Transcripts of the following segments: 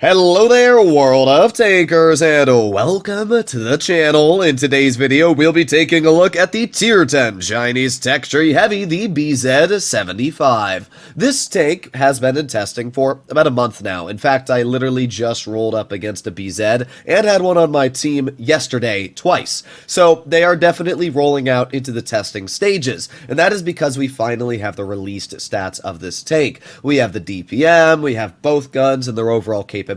Hello there, world of tankers, and welcome to the channel. In today's video, we'll be taking a look at the Tier 10 Chinese tech tree heavy, the BZ-75. This tank has been in testing for about a month now. In fact, I literally just rolled up against a BZ and had one on my team yesterday twice. So they are definitely rolling out into the testing stages, and that is because we finally have the released stats of this tank. We have the DPM, we have both guns and their overall capabilities,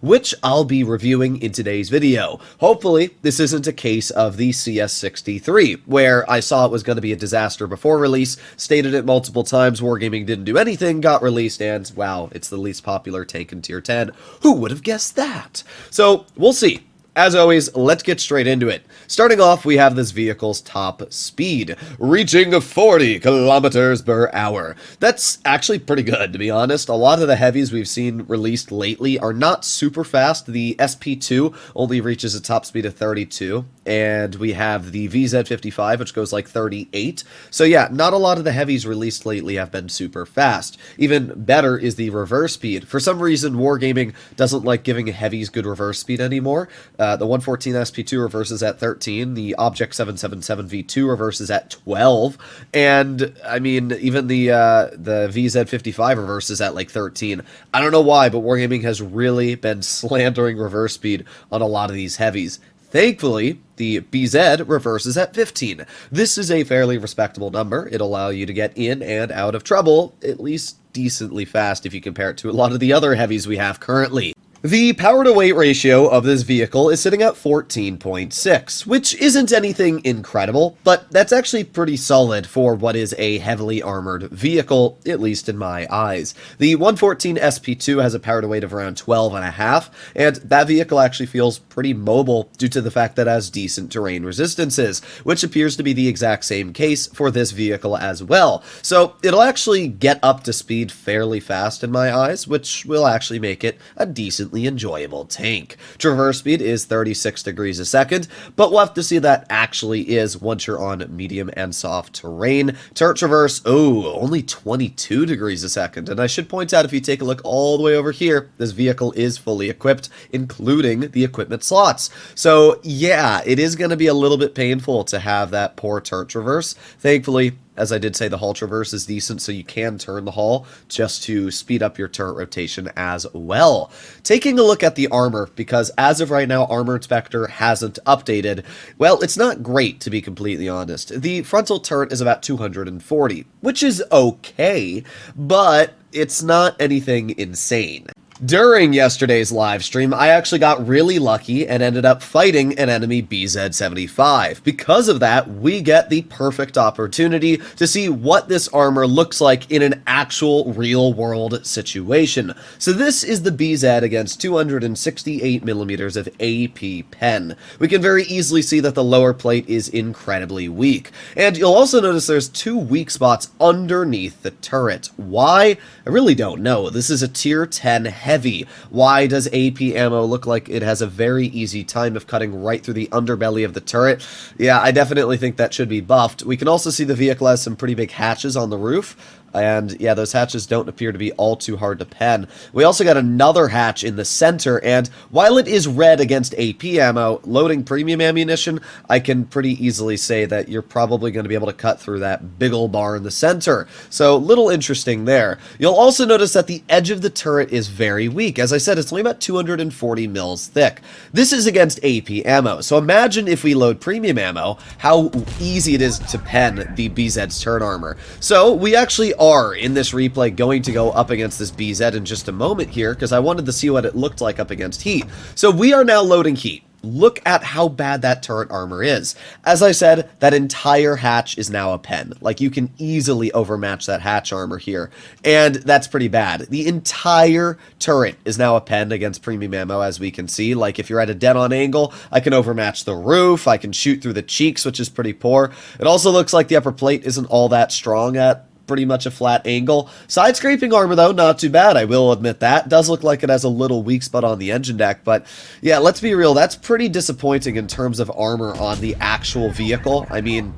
which I'll be reviewing in today's video. Hopefully, this isn't a case of the CS-63, where I saw it was going to be a disaster before release, stated it multiple times, Wargaming didn't do anything, got released, and wow, it's the least popular tank in Tier 10. Who would have guessed that? So, we'll see. As always, let's get straight into it. Starting off, we have this vehicle's top speed, reaching 40 kilometers per hour. That's actually pretty good, to be honest. A lot of the heavies we've seen released lately are not super fast. The SP2 only reaches a top speed of 32, and we have the BZ-75, which goes like 38. So yeah, not a lot of the heavies released lately have been super fast. Even better is the reverse speed. For some reason, Wargaming doesn't like giving heavies good reverse speed anymore. The 114 SP2 reverses at 13, the Object 777 V2 reverses at 12, and I mean, even the BZ-55 reverses at like 13. I don't know why, but Wargaming has really been slandering reverse speed on a lot of these heavies. Thankfully, the BZ reverses at 15. This is a fairly respectable number. It'll allow you to get in and out of trouble, at least decently fast if you compare it to a lot of the other heavies we have currently. The power-to-weight ratio of this vehicle is sitting at 14.6, which isn't anything incredible, but that's actually pretty solid for what is a heavily armored vehicle, at least in my eyes. The 114 SP2 has a power-to-weight of around 12.5, and that vehicle actually feels pretty mobile due to the fact that it has decent terrain resistances, which appears to be the exact same case for this vehicle as well. So it'll actually get up to speed fairly fast in my eyes, which will actually make it a decently enjoyable tank. Traverse speed is 36 degrees a second, but we'll have to see that actually is once you're on medium and soft terrain. Turret traverse, only 22 degrees a second, and I should point out, if you take a look all the way over here, this vehicle is fully equipped, including the equipment slots. So yeah, it is going to be a little bit painful to have that poor turret traverse. Thankfully, as I did say, the hull traverse is decent, so you can turn the hull just to speed up your turret rotation as well. Taking a look at the armor, because as of right now, Armor Inspector hasn't updated. Well, it's not great, to be completely honest. The frontal turret is about 240, which is okay, but it's not anything insane. During yesterday's live stream, I actually got really lucky and ended up fighting an enemy BZ-75. Because of that, we get the perfect opportunity to see what this armor looks like in an actual real-world situation. So this is the BZ against 268 millimeters of AP pen. We can very easily see that the lower plate is incredibly weak. And you'll also notice there's two weak spots underneath the turret. Why? I really don't know. This is a Tier 10 heavy. Why does AP ammo look like it has a very easy time of cutting right through the underbelly of the turret? Yeah, I definitely think that should be buffed. We can also see the vehicle has some pretty big hatches on the roof. And yeah, those hatches don't appear to be all too hard to pen. We also got another hatch in the center, and while it is red against AP ammo, loading premium ammunition, I can pretty easily say that you're probably going to be able to cut through that big ol' bar in the center. So, little interesting there. You'll also notice that the edge of the turret is very weak. As I said, it's only about 240 mils thick. This is against AP ammo, so imagine if we load premium ammo, how easy it is to pen the BZ's turret armor. So, we actually are in this replay going to go up against this BZ in just a moment here, because I wanted to see what it looked like up against heat. So we are now loading heat. Look at how bad that turret armor is. As I said, that entire hatch is now a pen. Like, you can easily overmatch that hatch armor here, and that's pretty bad. The entire turret is now a pen against premium ammo, as we can see. Like, if you're at a dead-on angle, I can overmatch the roof, I can shoot through the cheeks, which is pretty poor. It also looks like the upper plate isn't all that strong at pretty much a flat angle. Side scraping armor, though, not too bad, I will admit that. Does look like it has a little weak spot on the engine deck, but yeah, let's be real, that's pretty disappointing in terms of armor on the actual vehicle. I mean,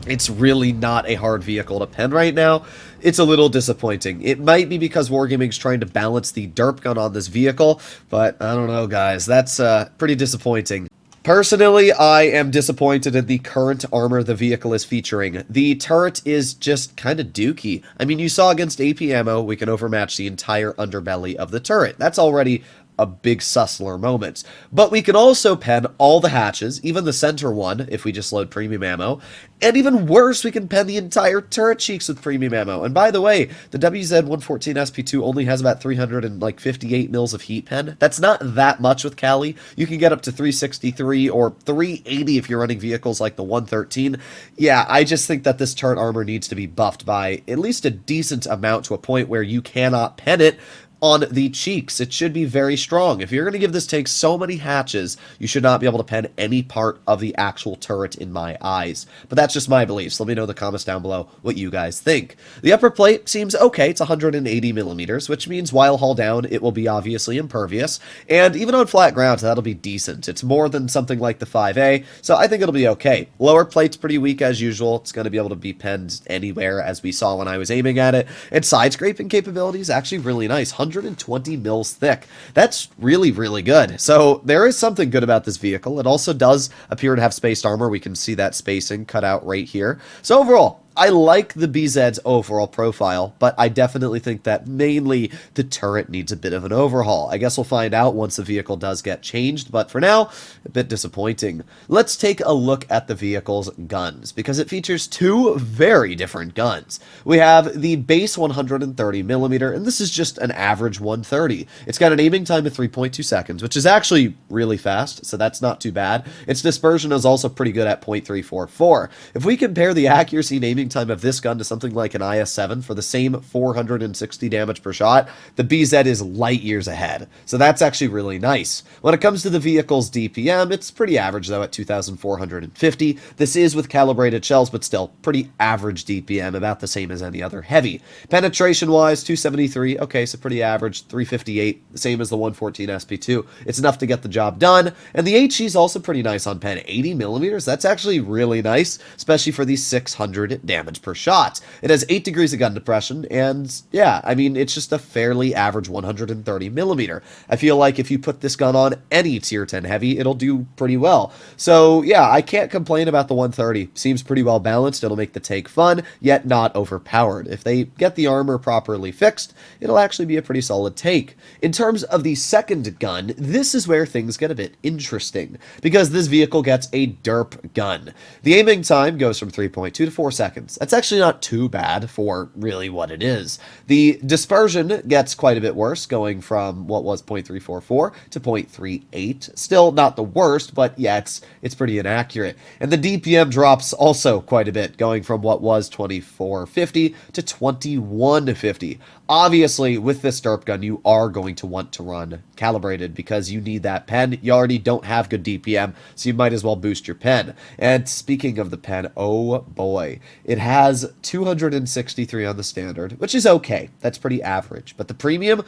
it's really not a hard vehicle to pen right now. it's a little disappointing. It might be because Wargaming's trying to balance the derp gun on this vehicle, but I don't know, guys. That's pretty disappointing. Personally, I am disappointed in the current armor the vehicle is featuring. The turret is just kind of dookie. I mean, you saw against AP ammo, we can overmatch the entire underbelly of the turret. That's already a big sussler moment. But we can also pen all the hatches, even the center one, if we just load premium ammo. And even worse, we can pen the entire turret cheeks with premium ammo. And by the way, the WZ-114 SP2 only has about 358 mils of heat pen. That's not that much with Cali. You can get up to 363 or 380 if you're running vehicles like the 113. Yeah, I just think that this turret armor needs to be buffed by at least a decent amount to a point where you cannot pen it on the cheeks. It should be very strong. If you're going to give this tank so many hatches, you should not be able to pen any part of the actual turret in my eyes. But that's just my beliefs. Let me know in the comments down below what you guys think. The upper plate seems okay. It's 180 millimeters, which means while hull down, it will be obviously impervious. And even on flat ground, that'll be decent. It's more than something like the 5A, so I think it'll be okay. Lower plate's pretty weak as usual. It's going to be able to be penned anywhere, as we saw when I was aiming at it. And side scraping capability is actually really nice. 120 mils thick. That's really, really good. So there is something good about this vehicle. It also does appear to have spaced armor. We can see that spacing cut out right here. So overall, I like the BZ's overall profile, but I definitely think that mainly the turret needs a bit of an overhaul. I guess we'll find out once the vehicle does get changed, but for now, a bit disappointing. Let's take a look at the vehicle's guns, because it features two very different guns. We have the base 130mm, and this is just an average 130. It's got an aiming time of 3.2 seconds, which is actually really fast, so that's not too bad. Its dispersion is also pretty good at 0.344. If we compare the accuracy and aiming time of this gun to something like an IS-7 for the same 460 damage per shot, the BZ is light years ahead. So that's actually really nice. When it comes to the vehicle's DPM, it's pretty average though at 2,450. This is with calibrated shells, but still pretty average DPM, about the same as any other heavy. Penetration-wise, 273, okay, so pretty average, 358, the same as the 114 SP2. It's enough to get the job done, and the HE is also pretty nice on pen, 80mm. That's actually really nice, especially for these 600 damage per shot. It has 8 degrees of gun depression, and yeah, I mean, it's just a fairly average 130mm. I feel like if you put this gun on any tier 10 heavy, it'll do pretty well. So yeah, I can't complain about the 130. Seems pretty well balanced. It'll make the tank fun, yet not overpowered. If they get the armor properly fixed, it'll actually be a pretty solid tank. In terms of the second gun, this is where things get a bit interesting, because this vehicle gets a derp gun. The aiming time goes from 3.2 to 4 seconds. That's actually not too bad for really what it is. The dispersion gets quite a bit worse, going from what was 0.344 to 0.38. Still not the worst, but yeah, it's pretty inaccurate. And the DPM drops also quite a bit, going from what was 2450 to 2150. Obviously, with this derp gun, you are going to want to run calibrated because you need that pen. You already don't have good DPM, so you might as well boost your pen. And speaking of the pen, oh boy, it has 263 on the standard, which is okay. That's pretty average. But the premium,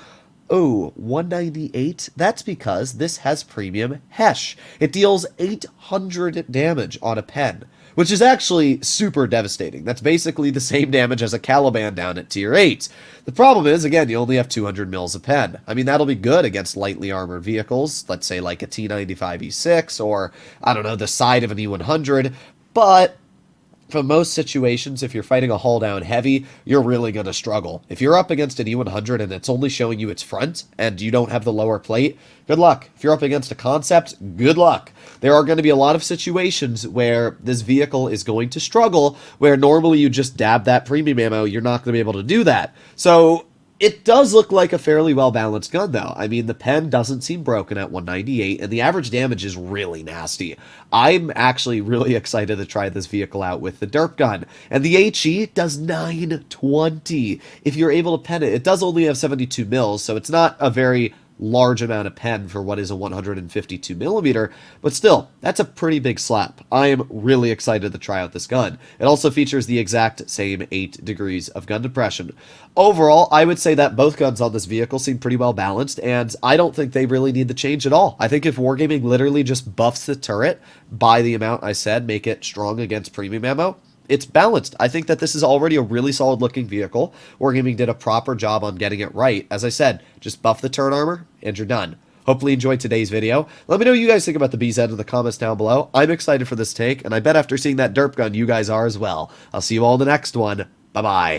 oh, 198? That's because this has premium Hesh. It deals 800 damage on a pen, which is actually super devastating. That's basically the same damage as a Caliban down at tier 8. The problem is, again, you only have 200 mils a pen. I mean, that'll be good against lightly armored vehicles, let's say like a T95E6 or, I don't know, the side of an E100, but for most situations, if you're fighting a hull down heavy, you're really going to struggle. If you're up against an E100 and it's only showing you its front and you don't have the lower plate, good luck. If you're up against a concept, good luck. There are going to be a lot of situations where this vehicle is going to struggle, where normally you just dab that premium ammo, you're not going to be able to do that. So it does look like a fairly well-balanced gun, though. I mean, the pen doesn't seem broken at 198, and the average damage is really nasty. I'm actually really excited to try this vehicle out with the derp gun. And the HE does 920. If you're able to pen it, it does only have 72 mils, so it's not a very large amount of pen for what is a 152mm, but still, that's a pretty big slap. I am really excited to try out this gun. It also features the exact same 8 degrees of gun depression. Overall, I would say that both guns on this vehicle seem pretty well balanced, and I don't think they really need the change at all. I think if Wargaming literally just buffs the turret by the amount I said, make it strong against premium ammo, it's balanced. I think that this is already a really solid looking vehicle. Wargaming did a proper job on getting it right. As I said, just buff the turret armor and you're done. Hopefully you enjoyed today's video. Let me know what you guys think about the BZ in the comments down below. I'm excited for this take, and I bet after seeing that derp gun, you guys are as well. I'll see you all in the next one. Bye-bye.